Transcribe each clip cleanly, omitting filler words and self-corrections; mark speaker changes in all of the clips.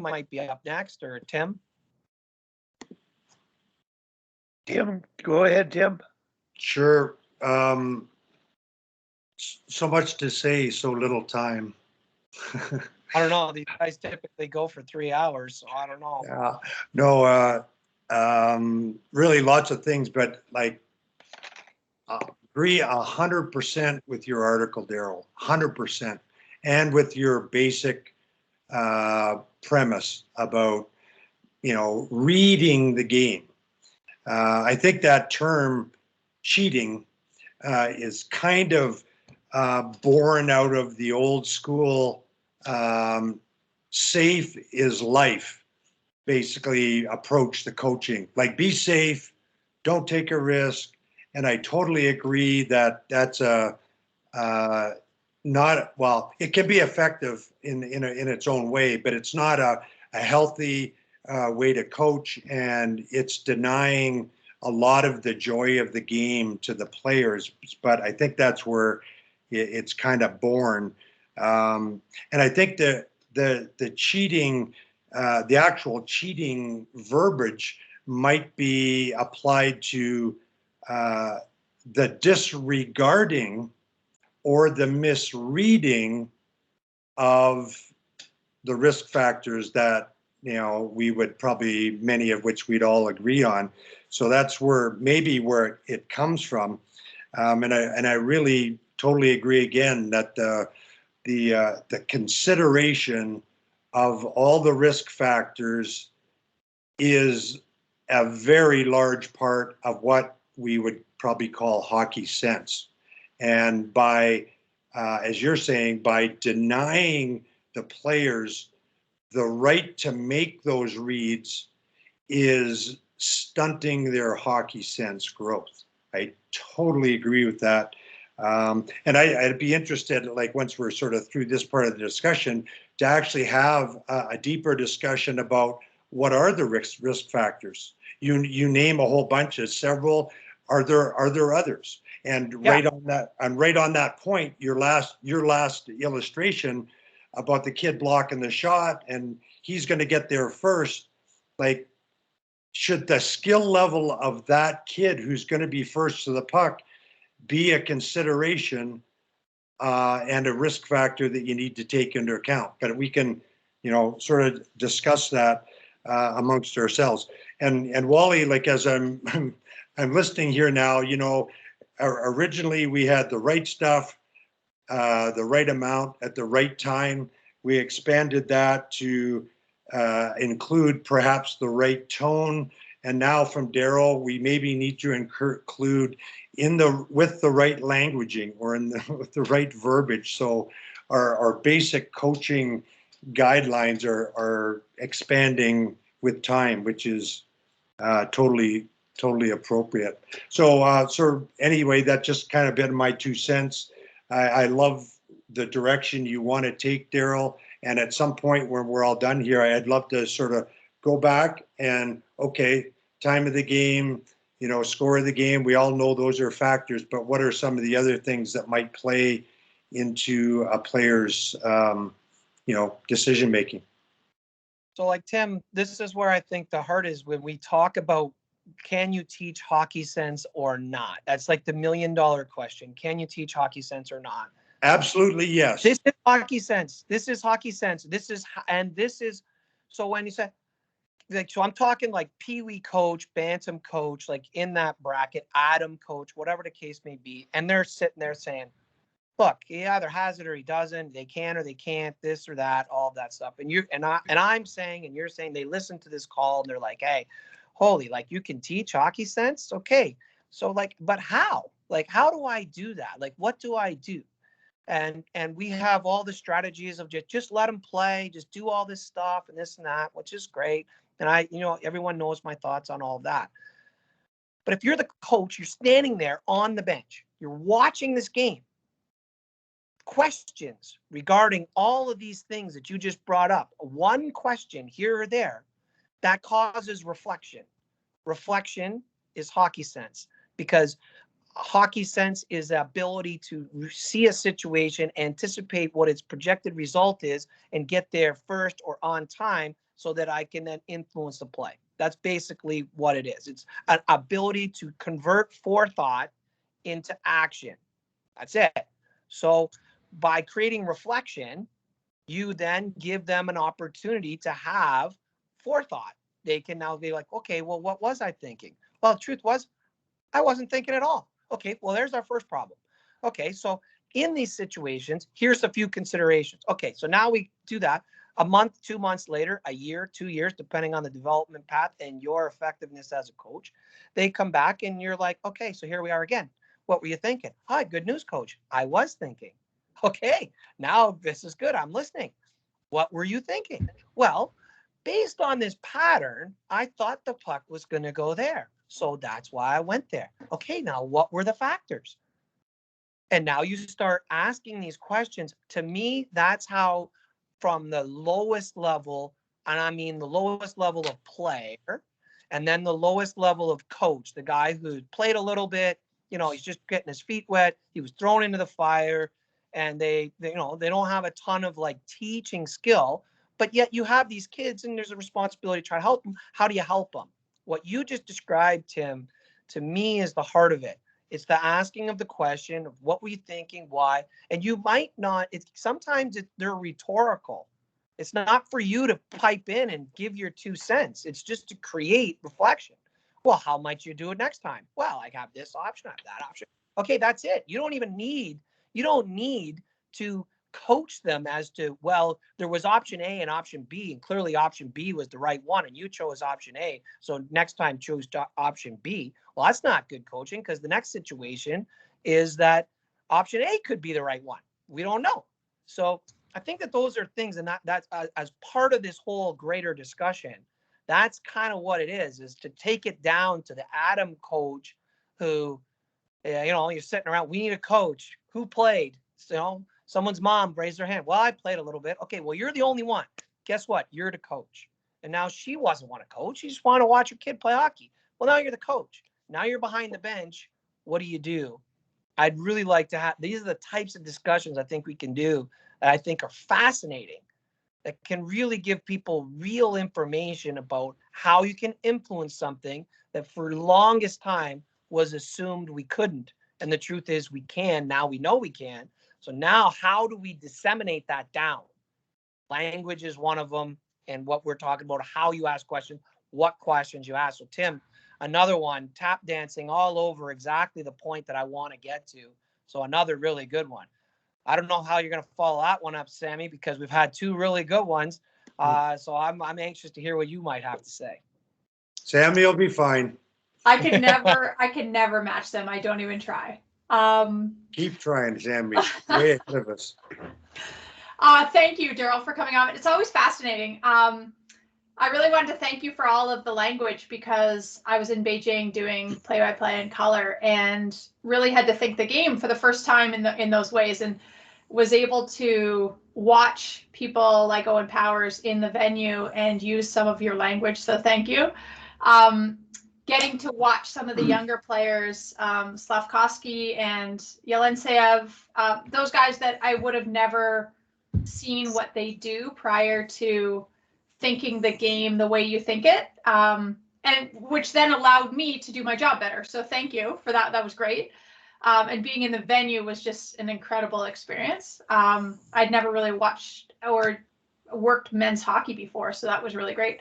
Speaker 1: might be up next, or Tim.
Speaker 2: Tim, go ahead, Tim.
Speaker 3: Sure. So much to say, so little time.
Speaker 1: I don't know. These guys typically go for 3 hours, so I don't know.
Speaker 3: Yeah. No, really lots of things, but like, agree 100% with your article, Darryl, 100%, and with your basic premise about, reading the game. I think that term cheating is kind of born out of the old school safe is life, basically approach the coaching. Like, be safe, don't take a risk. And I totally agree that that's not, well, it can be effective in its own way, but it's not a healthy way to coach, and it's denying a lot of the joy of the game to the players. But I think that's where it's kind of born. And I think the cheating, the actual cheating verbiage might be applied to the disregarding or the misreading of the risk factors that we would probably, many of which we'd all agree on. So that's where it comes from, and I really totally agree again that the consideration of all the risk factors is a very large part of what we would probably call hockey sense. And by, as you're saying, by denying the players the right to make those reads is stunting their hockey sense growth. I totally agree with that. And I'd be interested, like, once we're sort of through this part of the discussion, to actually have a deeper discussion about what are the risk factors. You name a whole bunch of several. Are there others? And yeah. right on that point, your last illustration about the kid blocking the shot and he's going to get there first. Like, should the skill level of that kid who's going to be first to the puck be a consideration and a risk factor that you need to take into account? But we can, sort of discuss that amongst ourselves. And Wally, like, as I'm listening here now, originally we had the right stuff, the right amount at the right time. We expanded that to include perhaps the right tone. And now from Darryl, we maybe need to include with the right languaging or with the right verbiage. So our basic coaching guidelines are expanding with time, which is totally appropriate. So anyway, that just kind of been my 2 cents. I love the direction you want to take, Darryl. And at some point when we're all done here, I'd love to sort of go back and, okay, time of the game, score of the game. We all know those are factors, but what are some of the other things that might play into a player's, decision making?
Speaker 1: So, like, Tim, this is where I think the heart is when we talk about, can you teach hockey sense or not? That's like the $1 million question. Can you teach hockey sense or not?
Speaker 3: Absolutely, yes.
Speaker 1: This is hockey sense. This is hockey sense. So when you say, like, so I'm talking like Pee-wee coach, Bantam coach, like in that bracket, Adam coach, whatever the case may be. And they're sitting there saying, look, he either has it or he doesn't. They can or they can't, this or that, all of that stuff. I'm saying, and you're saying, they listen to this call and they're like, hey, holy, like, you can teach hockey sense? Okay. So, like, but how? Like, how do I do that? Like, what do I do? And we have all the strategies of just let them play, just do all this stuff and this and that, which is great. And everyone knows my thoughts on all of that. But if you're the coach, you're standing there on the bench, you're watching this game, questions regarding all of these things that you just brought up, one question here or there, that causes reflection. Reflection is hockey sense, because hockey sense is the ability to see a situation, anticipate what its projected result is, and get there first or on time so that I can then influence the play. That's basically what it is. It's an ability to convert forethought into action. That's it. So by creating reflection, you then give them an opportunity to have forethought. They can now be like, okay, well, what was I thinking? Well, the truth was, I wasn't thinking at all. Okay, well, there's our first problem. Okay, so in these situations, here's a few considerations. Okay, so now we do that. A month, 2 months later, a year, 2 years, depending on the development path and your effectiveness as a coach, they come back and you're like, okay, so here we are again. What were you thinking? Hi, good news, coach. I was thinking. Okay, now this is good. I'm listening. What were you thinking? Well, based on this pattern, I thought the puck was going to go there. So that's why I went there. Okay, now what were the factors? And now you start asking these questions. To me, that's how, from the lowest level, and I mean the lowest level of player, and then the lowest level of coach, the guy who played a little bit, he's just getting his feet wet. He was thrown into the fire, and they don't have a ton of like teaching skill, but yet you have these kids and there's a responsibility to try to help them. How do you help them? What you just described, Tim, to me is the heart of it. It's the asking of the question of what were you thinking, why, and you might not. Sometimes they're rhetorical. It's not for you to pipe in and give your 2 cents. It's just to create reflection. Well, how might you do it next time? Well, I have this option, I have that option. Okay, that's it. You don't need to coach them as to, well, there was option A and option B, and clearly option B was the right one, and you chose option A. So next time choose option B. Well, that's not good coaching, because the next situation is that option A could be the right one. We don't know. So I think that those are things, and that's as part of this whole greater discussion, that's kind of what it is to take it down to the Adam coach who, you're sitting around, we need a coach. Who played? So, someone's mom raised their hand. Well, I played a little bit. Okay, well, you're the only one. Guess what? You're the coach. And now she wasn't want to coach. She just wanted to watch her kid play hockey. Well, now you're the coach. Now you're behind the bench. What do? I'd really like to have, these are the types of discussions I think we can do that I think are fascinating, that can really give people real information about how you can influence something that for the longest time was assumed we couldn't. And the truth is we can. Now we know we can. So now how do we disseminate that down? Language is one of them. And what we're talking about, how you ask questions, what questions you ask. So Tim, another one, tap dancing all over exactly the point that I want to get to. So another really good one. I don't know how you're going to follow that one up, Sammy, because we've had 2 really good ones. So I'm anxious to hear what you might have to say.
Speaker 3: Sammy will be fine.
Speaker 4: I can never match them. I don't even try.
Speaker 3: Keep trying, Sammy. Way ahead of us.
Speaker 4: Thank you, Darryl, for coming on. It's always fascinating. I really wanted to thank you for all of the language, because I was in Beijing doing play-by-play and color and really had to think the game for the first time in those ways, and was able to watch people like Owen Powers in the venue and use some of your language. So thank you. Getting to watch some of the younger players, Slavkovsky and Yelenseyev, those guys that I would have never seen what they do prior to thinking the game the way you think it, and which then allowed me to do my job better. So thank you for that. That was great. And being in the venue was just an incredible experience. I'd never really watched or worked men's hockey before, so that was really great.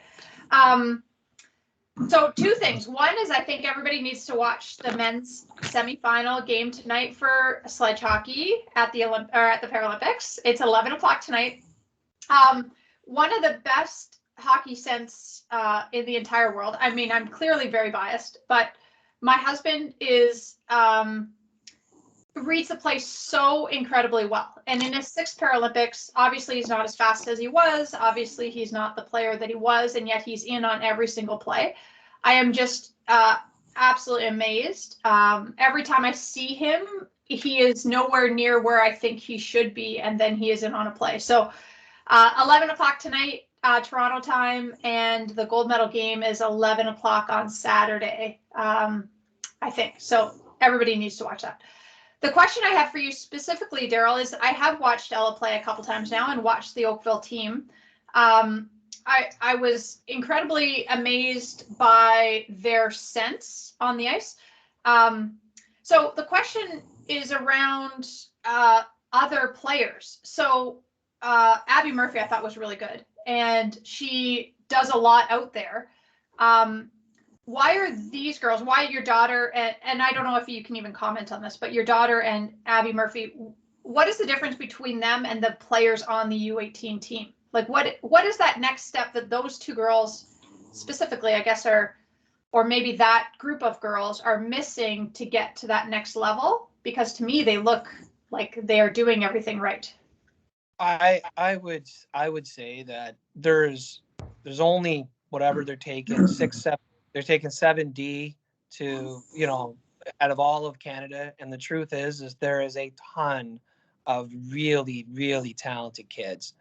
Speaker 4: So 2 things. One is I think everybody needs to watch the men's semifinal game tonight for sledge hockey at the Paralympics. It's 11 o'clock tonight. One of the best hockey sense in the entire world. I mean, I'm clearly very biased, but my husband reads the play so incredibly well. And in his 6th Paralympics, obviously he's not as fast as he was. Obviously he's not the player that he was, and yet he's in on every single play. I am just absolutely amazed. Every time I see him, he is nowhere near where I think he should be, and then he is in on a play. So 11 o'clock tonight, Toronto time, and the gold medal game is 11 o'clock on Saturday, I think. So everybody needs to watch that. The question I have for you specifically, Darryl, is I have watched Ella play a couple times now and watched the Oakville team. I was incredibly amazed by their sense on the ice. So the question is around other players. So Abby Murphy, I thought was really good, and she does a lot out there. Why are these girls? Why your daughter and I don't know if you can even comment on this, but your daughter and Abby Murphy, what is the difference between them and the players on the U18 team? Like what is that next step that those two girls specifically, I guess, are, or maybe that group of girls are missing to get to that next level? Because to me, they look like they are doing everything right.
Speaker 1: I would say that there's only whatever they're taking 6-7, they're taking 7D to, you know, out of all of Canada, and the truth is there is a ton of really, really talented kids.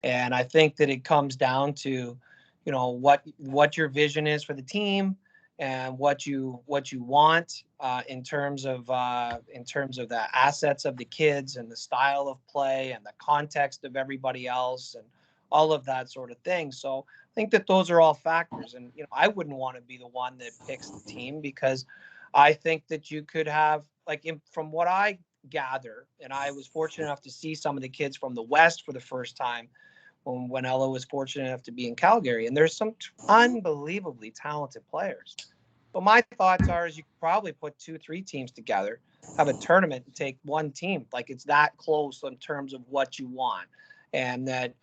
Speaker 1: And I think that it comes down to, you know, what your vision is for the team and what you want in terms of the assets of the kids and the style of play and the context of everybody else and all of that sort of thing. So I think that those are all factors. And, you know, I wouldn't want to be the one that picks the team, because I think that you could have, like, from what I gather, and I was fortunate enough to see some of the kids from the West for the first time when Ella was fortunate enough to be in Calgary, and there's some unbelievably talented players. But my thoughts are, is you could probably put 2-3 teams together, have a tournament, and take one team. Like, it's that close in terms of what you want. And that,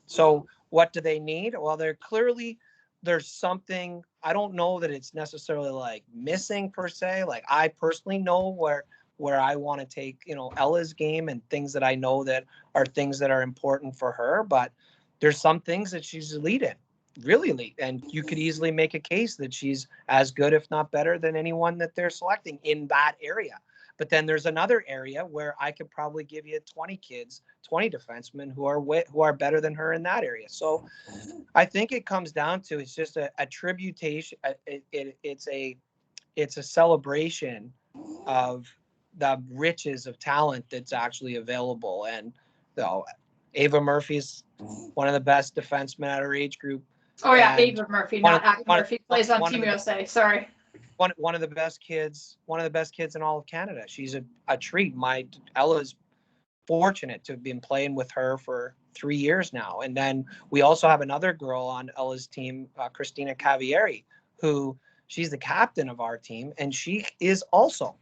Speaker 1: so what do they need? Well, there's something, I don't know that it's necessarily like missing per se. Like, I personally know where I want to take, you know, Ella's game and things that I know that are things that are important for her. But there's some things that she's elite in, really elite. And you could easily make a case that she's as good, if not better, than anyone that they're selecting in that area. But then there's another area where I could probably give you 20 kids, 20 defensemen who are better than her in that area. So I think it comes down to, it's just a tributation. It's a celebration of the riches of talent that's actually available. And so Ava Murphy's one of the best defensemen at her age group.
Speaker 4: Oh yeah, Ava Murphy, not Abby Murphy, plays on Team USA. Sorry.
Speaker 1: One of the best kids in all of Canada. She's a treat. Ella's fortunate to have been playing with her for 3 years now. And then we also have another girl on Ella's team, Christina Cavieri, who she's the captain of our team, and she is also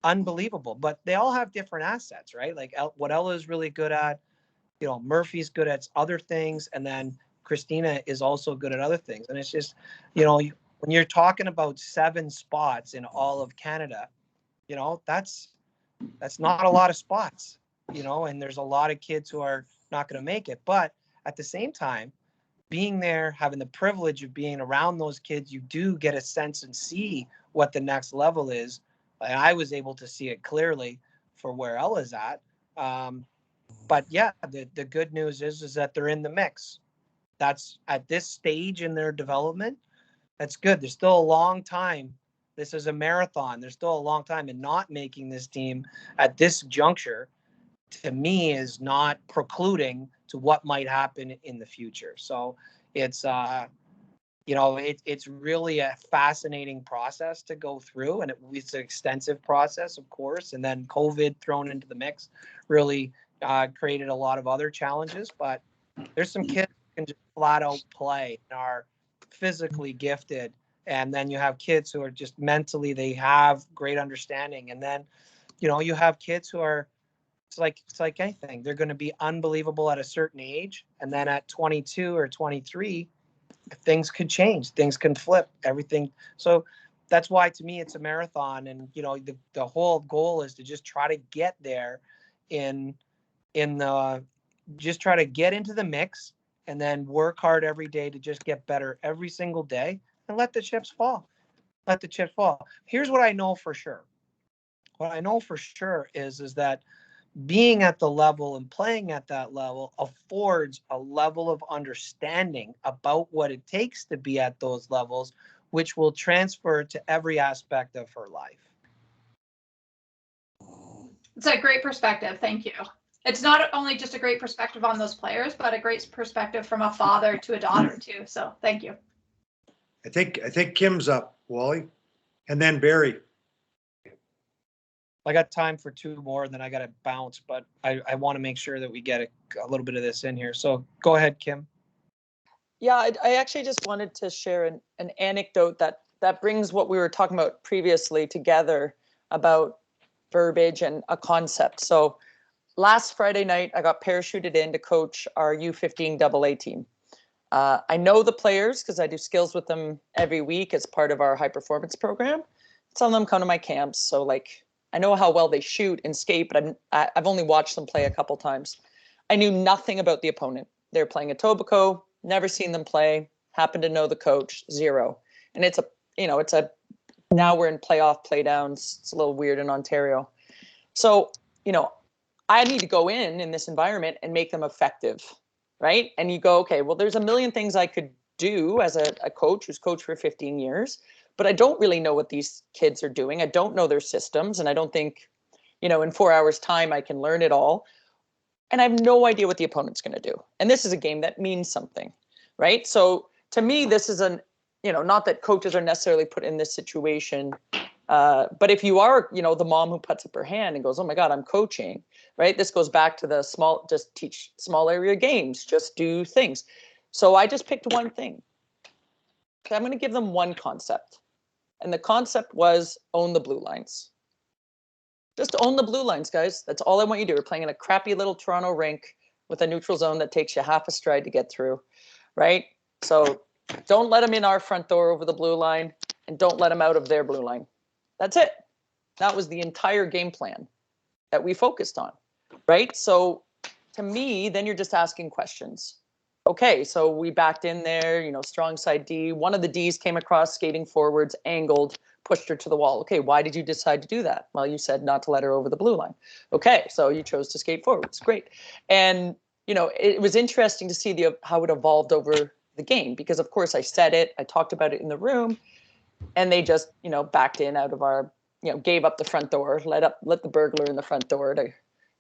Speaker 1: unbelievable. But they all have different assets, right? Like what Ella is really good at, you know, Murphy's good at other things, and then Christina is also good at other things. And it's just, you know, when you're talking about 7 spots in all of Canada, you know, that's not a lot of spots, you know, and there's a lot of kids who are not going to make it. But at the same time, being there, having the privilege of being around those kids, you do get a sense and see what the next level is. And I was able to see it clearly for where Ella's at. But yeah, the good news is that they're in the mix. That's at this stage in their development. That's good. There's still a long time. This is a marathon. There's still a long time, and not making this team at this juncture, to me, is not precluding to what might happen in the future. So it's, you know, it's really a fascinating process to go through, and it's an extensive process, of course. And then COVID thrown into the mix really created a lot of other challenges. But there's some kids who can just flat out play and are physically gifted. And then you have kids who are just mentally, they have great understanding. And then, you know, you have kids who are, it's like anything. They're going to be unbelievable at a certain age. And then at 22 or 23, things could change. Things can flip, everything. So that's why, to me, it's a marathon. And, you know, the whole goal is to just try to get there just try to get into the mix, and then work hard every day to just get better every single day, and let the chips fall. Let the chips fall. Here's what I know for sure. What I know for sure is that being at the level and playing at that level affords a level of understanding about what it takes to be at those levels, which will transfer to every aspect of her life.
Speaker 4: It's a great perspective. Thank you. it's not only just a great perspective on those players, but a great perspective from a father to a daughter too. So thank you.
Speaker 3: I think Kim's up, Wally, and then Barry.
Speaker 1: I got time for two more, and then I got to bounce, but I want to make sure that we get a little bit of this in here. So go ahead, Kim.
Speaker 5: Yeah, I actually just wanted to share an anecdote that brings what we were talking about previously together about verbiage and a concept. So last Friday night, I got parachuted in to coach our U15 AA team. I know the players because I do skills with them every week as part of our high performance program. Some of them come to my camps, so like I know how well they shoot and skate, but I've only watched them play a couple times. I knew nothing about the opponent. They're playing Etobicoke, never seen them play, happen to know the coach, zero. And it's now we're in playoff playdowns. It's a little weird in Ontario. So, I need to go in this environment and make them effective, right? And you go, okay, well, there's a million things I could do as a coach who's coached for 15 years, but I don't really know what these kids are doing. I don't know their systems, and I don't think, in 4 hours' time I can learn it all. And I have no idea what the opponent's going to do. And this is a game that means something, right? So to me, this is not that coaches are necessarily put in this situation, but if you are, the mom who puts up her hand and goes, oh my God, I'm coaching, right? This goes back to just teach small area games, just do things. So I just picked one thing. Okay, I'm going to give them one concept. And the concept was own the blue lines. Just own the blue lines, guys. That's all I want you to do. We're playing in a crappy little Toronto rink with a neutral zone that takes you half a stride to get through, right? So don't let them in our front door over the blue line, and don't let them out of their blue line. That's it. That was the entire game plan that we focused on, right? So to me, then you're just asking questions. Okay, so we backed in there, strong side D. One of the Ds came across, skating forwards, angled, pushed her to the wall. Okay, why did you decide to do that? Well, you said not to let her over the blue line. Okay, so you chose to skate forwards. Great. And, it was interesting to see how it evolved over the game because, of course, I said it. I talked about it in the room. And they just, backed in out of our, gave up the front door, let the burglar in the front door to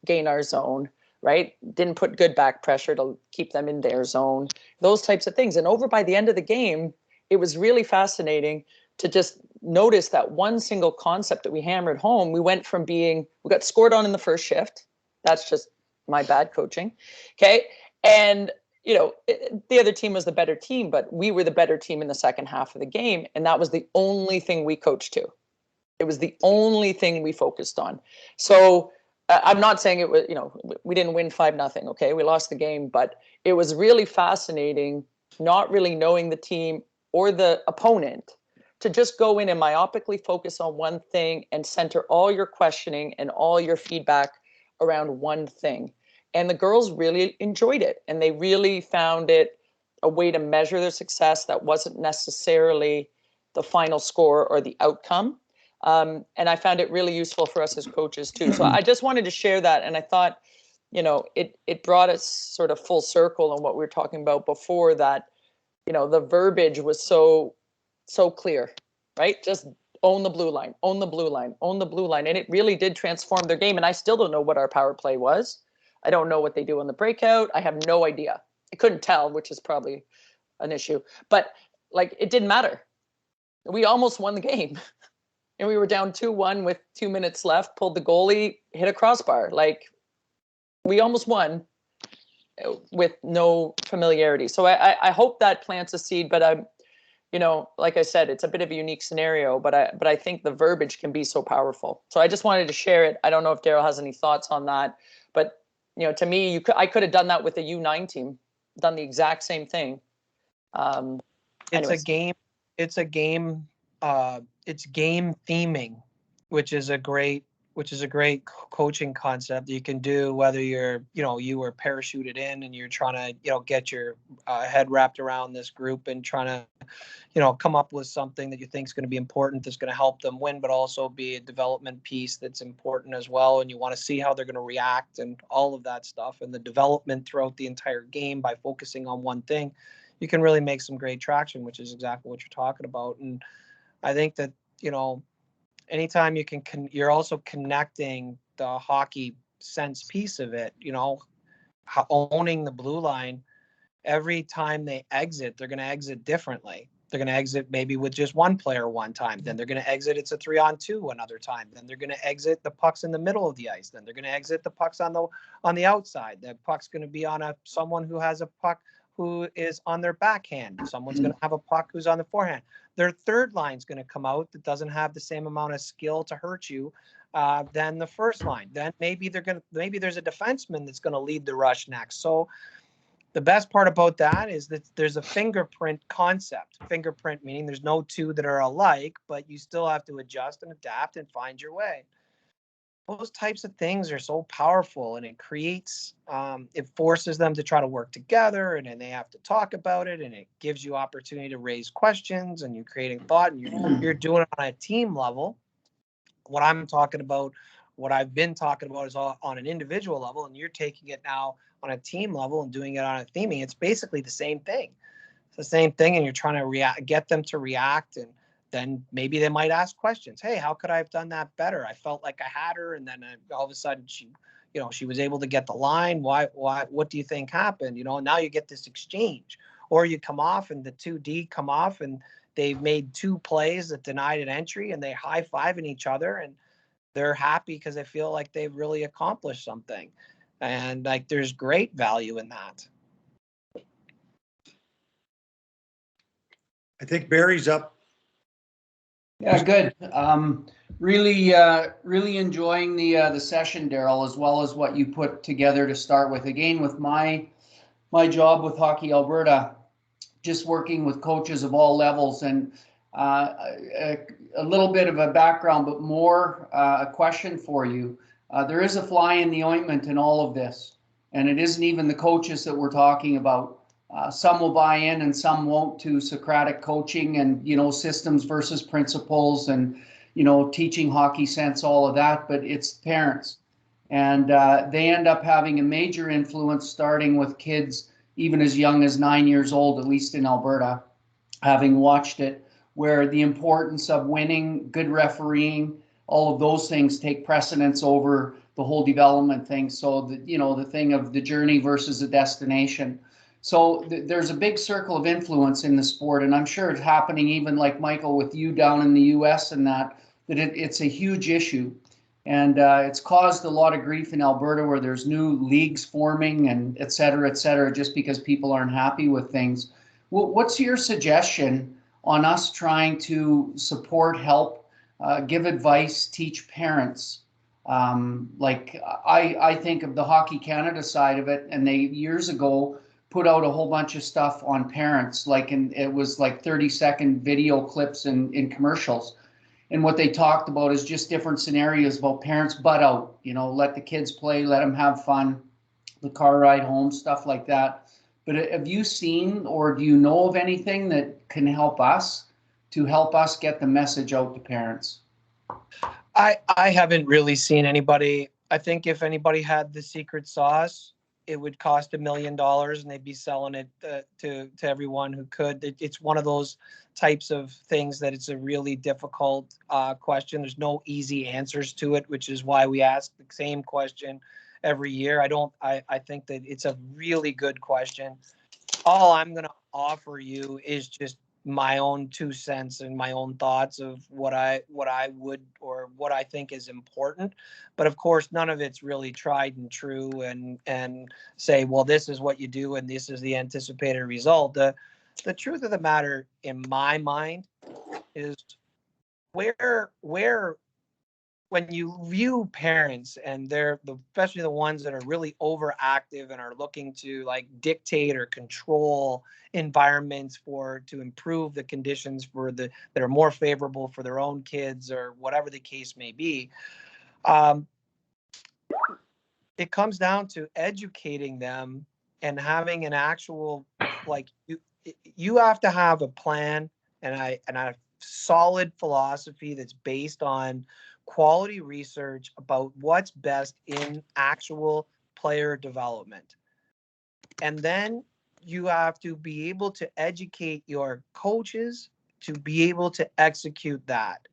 Speaker 5: gain our zone, right? Didn't put good back pressure to keep them in their zone, those types of things. And over by the end of the game, it was really fascinating to just notice that one single concept that we hammered home. We got scored on in the first shift. That's just my bad coaching. Okay. And the other team was the better team, but we were the better team in the second half of the game. And that was the only thing we coached to. It was the only thing we focused on. So I'm not saying it was, we didn't win 5-0. Okay. We lost the game, but it was really fascinating, not really knowing the team or the opponent, to just go in and myopically focus on one thing and center all your questioning and all your feedback around one thing. And the girls really enjoyed it, and they really found it a way to measure their success that wasn't necessarily the final score or the outcome. And I found it really useful for us as coaches too. So I just wanted to share that. And I thought, it brought us sort of full circle on what we were talking about before, that, the verbiage was so clear, right? Just own the blue line, own the blue line, own the blue line. And it really did transform their game. And I still don't know what our power play was. I don't know what they do on the breakout. I have no idea. I couldn't tell, which is probably an issue. But it didn't matter. We almost won the game. And we were down 2-1 with 2 minutes left, pulled the goalie, hit a crossbar. We almost won with no familiarity. So I hope that plants a seed, but I'm, like I said, it's a bit of a unique scenario, but I think the verbiage can be so powerful. So I just wanted to share it. I don't know if Darryl has any thoughts on that, but to me, I could have done that with the U9 team, done the exact same thing.
Speaker 1: It's a game. It's game theming, which is a great coaching concept that you can do whether you're, you were parachuted in and you're trying to, get your head wrapped around this group and trying to, come up with something that you think is going to be important, that's going to help them win, but also be a development piece that's important as well. And you want to see how they're going to react and all of that stuff, and the development throughout the entire game by focusing on one thing, you can really make some great traction, which is exactly what you're talking about. And I think that, anytime you can, you're also connecting the hockey sense piece of it, owning the blue line. Every time they exit, they're going to exit differently. They're going to exit maybe with just one player one time. Then they're going to exit, it's a 3-on-2 another time. Then they're going to exit, the puck's in the middle of the ice. Then they're going to exit, the puck's on the outside. The puck's going to be on someone who has a puck who is on their backhand. Someone's going to have a puck who's on the forehand. Their third line's going to come out that doesn't have the same amount of skill to hurt you than the first line. Then maybe there's a defenseman that's going to lead the rush next. So the best part about that is that there's a fingerprint concept. Fingerprint meaning there's no two that are alike, but you still have to adjust and adapt and find your way. Those types of things are so powerful, and it creates, it forces them to try to work together, and then they have to talk about it, and it gives you opportunity to raise questions, and you're creating thought, and you're doing it on a team level. What I'm talking about, what I've been talking about is all on an individual level, and you're taking it now on a team level and doing it on a theming. It's basically the same thing. It's the same thing, and you're trying to get them to react, and then maybe they might ask questions. Hey, how could I have done that better? I felt like I had her, and then all of a sudden she was able to get the line. Why? What do you think happened? Now you get this exchange, or you come off and the 2D come off and they've made 2 plays that denied an entry, and they high-fiving each other, and they're happy because they feel like they've really accomplished something. And like, there's great value in that.
Speaker 3: I think Barry's up.
Speaker 6: Yeah, good. Really enjoying the session, Darryl, as well as what you put together to start with. Again, with my job with Hockey Alberta, just working with coaches of all levels, and a little bit of a background, but more a question for you. There is a fly in the ointment in all of this, and it isn't even the coaches that we're talking about. Some will buy in and some won't to Socratic coaching and, systems versus principles and, teaching hockey sense, all of that, but it's parents. And they end up having a major influence, starting with kids even as young as 9 years old, at least in Alberta, having watched it, where the importance of winning, good refereeing, all of those things take precedence over the whole development thing. So the thing of the journey versus the destination. So there's a big circle of influence in the sport, and I'm sure it's happening even, like Michael, with you down in the US, and that it's a huge issue. And it's caused a lot of grief in Alberta, where there's new leagues forming and et cetera, just because people aren't happy with things. What's your suggestion on us trying to support, help, give advice, teach parents? Like I think of the Hockey Canada side of it, and they years ago put out a whole bunch of stuff on parents, it was like 30-second video clips in commercials. And what they talked about is just different scenarios about parents butt out, let the kids play, let them have fun, the car ride home, stuff like that. But have you seen, or do you know of anything that can help us get the message out to parents?
Speaker 1: I haven't really seen anybody. I think if anybody had the secret sauce, it would cost $1 million, and they'd be selling it to everyone who could. It's one of those types of things that it's a really difficult question. There's no easy answers to it, which is why we ask the same question every year. I think that it's a really good question. All I'm going to offer you is just my own 2 cents and my own thoughts of what I would, or what I think is important. But of course, none of it's really tried and true and say, well, this is what you do and this is the anticipated result. The truth of the matter, in my mind, is where when you view parents, and especially the ones that are really overactive and are looking to like dictate or control environments to improve the conditions that are more favorable for their own kids, or whatever the case may be, it comes down to educating them and having an actual, like, you have to have a plan and a solid philosophy that's based on quality research about what's best in actual player development. And then you have to be able to educate your coaches to be able to execute that.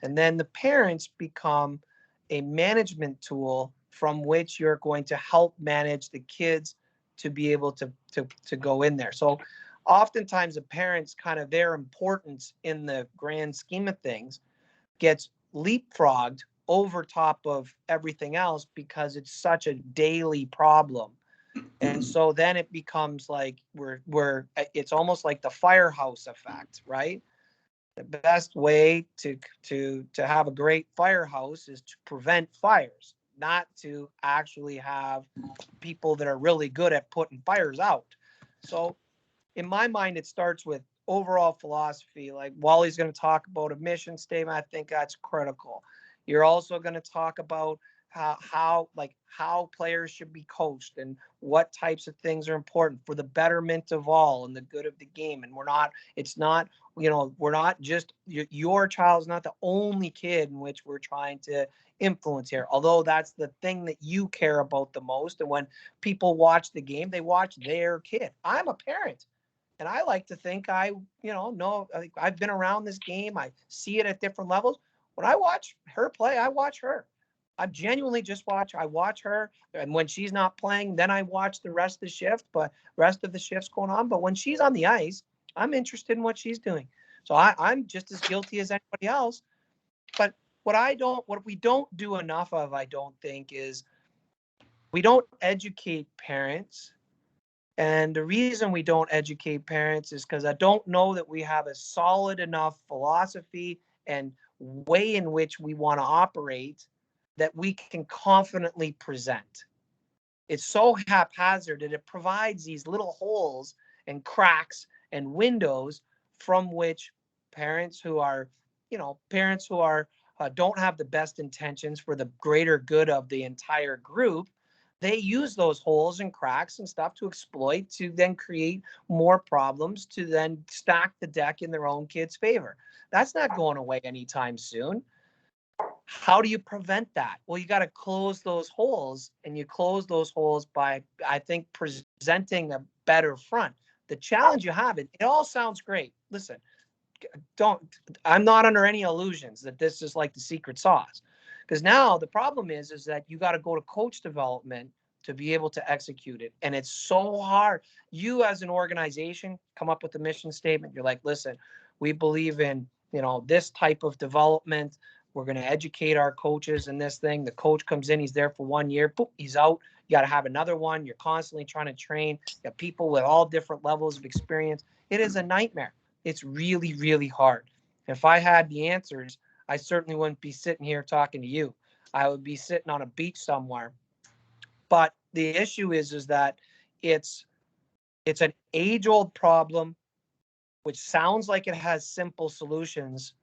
Speaker 1: And then the parents become a management tool from which you're going to help manage the kids to be able to go in there. So oftentimes the parents, kind of their importance in the grand scheme of things, gets leapfrogged over top of everything else because it's such a daily problem. And so then it becomes like it's almost like the firehouse effect, right? The best way to have a great firehouse is to prevent fires, not to actually have people that are really good at putting fires out. So in my mind, it starts with overall philosophy. Like Wally's going to talk about a mission statement. I think that's critical. You're also going to talk about how players should be coached and what types of things are important for the betterment of all and the good of the game. And we're not just your child's not the only kid in which we're trying to influence here, although that's the thing that you care about the most. And when people watch the game, they watch their kid. I'm a parent. And I like to think I've been around this game. I see it at different levels. When I watch her play, I watch her. I genuinely just I watch her. And when she's not playing, then I watch the rest of the shift, but rest of the shift's going on. But when she's on the ice, I'm interested in what she's doing. So I'm just as guilty as anybody else. But what we don't do enough of, I don't think, is we don't educate parents. And the reason we don't educate parents is because I don't know that we have a solid enough philosophy and way in which we want to operate that we can confidently present. It's so haphazard that it provides these little holes and cracks and windows from which parents who are don't have the best intentions for the greater good of the entire group, they use those holes and cracks and stuff to exploit, to then create more problems, to then stack the deck in their own kids' favor. That's not going away anytime soon. How do you prevent that? Well, you got to close those holes, and you close those holes by, I think, presenting a better front. The challenge you have, it all sounds great. Listen, I'm not under any illusions that this is like the secret sauce. Because now the problem is that you got to go to coach development to be able to execute it. And it's so hard. You as an organization come up with a mission statement. You're like, listen, we believe in, this type of development. We're going to educate our coaches in this thing. The coach comes in, he's there for 1 year, boop, he's out. You got to have another one. You're constantly trying to train. You got people with all different levels of experience. It is a nightmare. It's really, really hard. If I had the answers, I certainly wouldn't be sitting here talking to you. I would be sitting on a beach somewhere. But the issue is that it's an age-old problem, which sounds like it has simple solutions.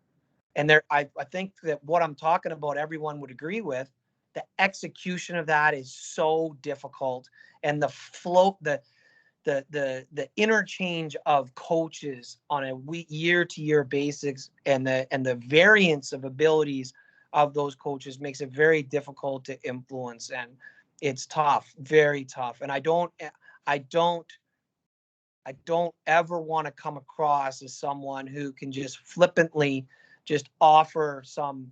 Speaker 1: And I think that what I'm talking about, everyone would agree with. The execution of that is so difficult, and the flow, the interchange of coaches on a year-to-year basis, and the variance of abilities of those coaches makes it very difficult to influence, and it's tough, very tough. And I don't ever want to come across as someone who can just flippantly just offer some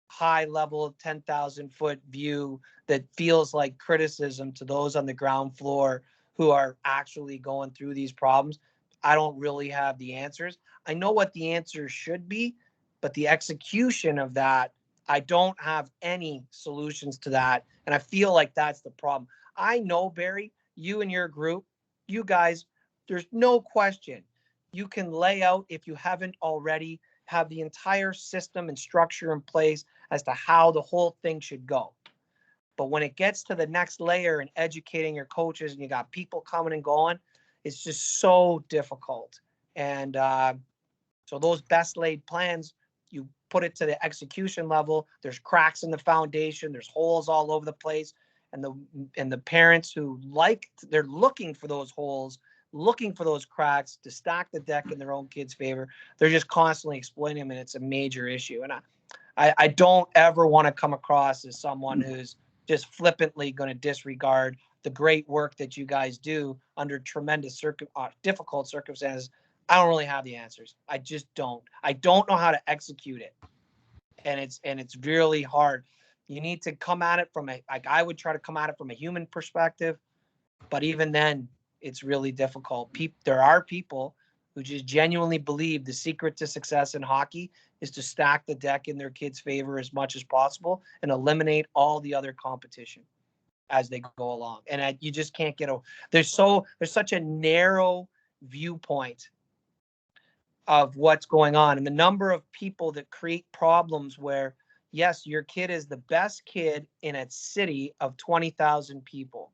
Speaker 1: high level 10,000-foot view that feels like criticism to those on the ground floor who are actually going through these problems. I don't really have the answers. I know what the answers should be, but the execution of that, I don't have any solutions to that. And I feel like that's the problem. I know, Barry, you and your group, you guys, there's no question. You can lay out, if you haven't already, have the entire system and structure in place as to how the whole thing should go. But when it gets to the next layer and educating your coaches, and you got people coming and going, it's just so difficult. And so those best laid plans, you put it to the execution level, there's cracks in the foundation, there's holes all over the place. And the parents who they're looking for those holes, looking for those cracks to stack the deck in their own kids' favor. They're just constantly exploiting them, and it's a major issue. And I don't ever want to come across as someone who's just flippantly going to disregard the great work that you guys do under tremendous difficult circumstances. I don't really have the answers. I just don't. I don't know how to execute it, and it's really hard You need to come at it from like I would try to come at it from a human perspective, but even then, it's really difficult. There are people who just genuinely believe the secret to success in hockey is to stack the deck in their kids' favor as much as possible and eliminate all the other competition as they go along. And you just can't get there's such a narrow viewpoint of what's going on, and the number of people that create problems where, yes, your kid is the best kid in a city of 20,000 people.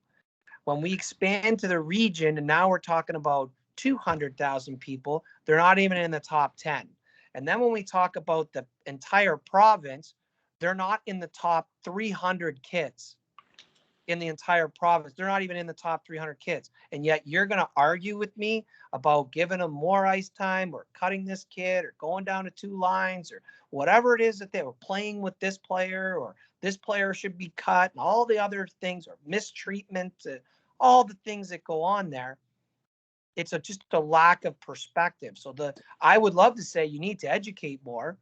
Speaker 1: When we expand to the region, and now we're talking about 200,000 people, they're not even in the top 10. And then when we talk about the entire province, they're not in the top 300 kids in the entire province. They're not even in the top 300 kids. And yet you're going to argue with me about giving them more ice time or cutting this kid or going down to 2 lines or whatever it is that they were playing with this player, or this player should be cut, and all the other things, or mistreatment, all the things that go on there. It's just a lack of perspective. So I would love to say you need to educate more,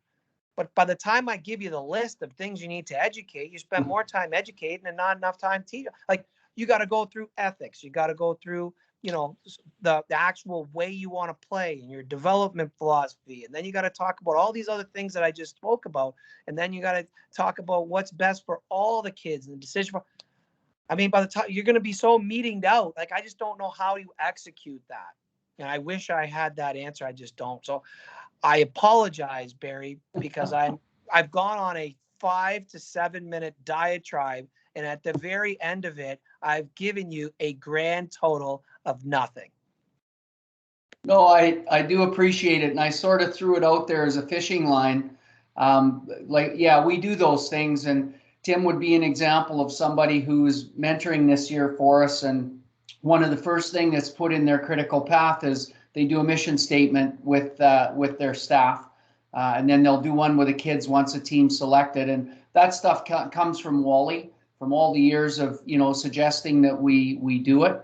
Speaker 1: but by the time I give you the list of things you need to educate, you spend more time educating and not enough time teaching. Like, you got to go through ethics. You got to go through, the actual way you want to play and your development philosophy. And then you got to talk about all these other things that I just spoke about. And then you got to talk about what's best for all the kids and the decision. I mean, by the time you're going to be so meetinged out, like, I just don't know how you execute that. And I wish I had that answer. I just don't. So I apologize, Barry, because I've gone on a 5 to 7 minute diatribe, and at the very end of it, I've given you a grand total of nothing.
Speaker 6: No, I do appreciate it, and I sort of threw it out there as a fishing line. Yeah, we do those things, and Tim would be an example of somebody who's mentoring this year for us. And one of the first things that's put in their critical path is they do a mission statement with their staff, and then they'll do one with the kids once a team's selected. And that stuff comes from Wally, from all the years of suggesting that we do it.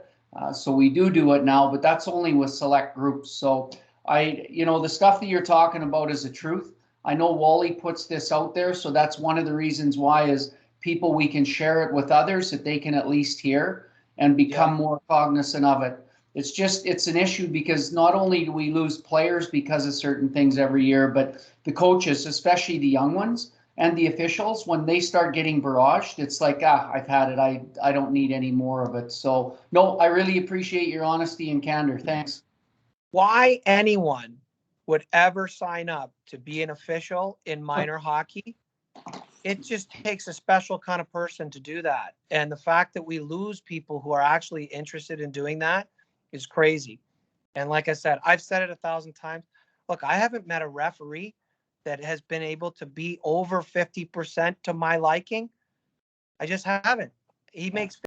Speaker 6: So we do it now, but that's only with select groups. So the stuff that you're talking about is the truth. I know Wally puts this out there, so that's one of the reasons why is people, we can share it with others that they can at least hear and become more cognizant of it. It's an issue because not only do we lose players because of certain things every year, but the coaches, especially the young ones, and the officials, when they start getting barraged, it's like, I've had it. I don't need any more of it. So no, I really appreciate your honesty and candor. Thanks.
Speaker 1: Why anyone would ever sign up to be an official in minor hockey, it just takes a special kind of person to do that. And the fact that we lose people who are actually interested in doing that is crazy. And like I said, I've said it 1,000 times. Look, I haven't met a referee that has been able to be over 50% to my liking. I just haven't. He makes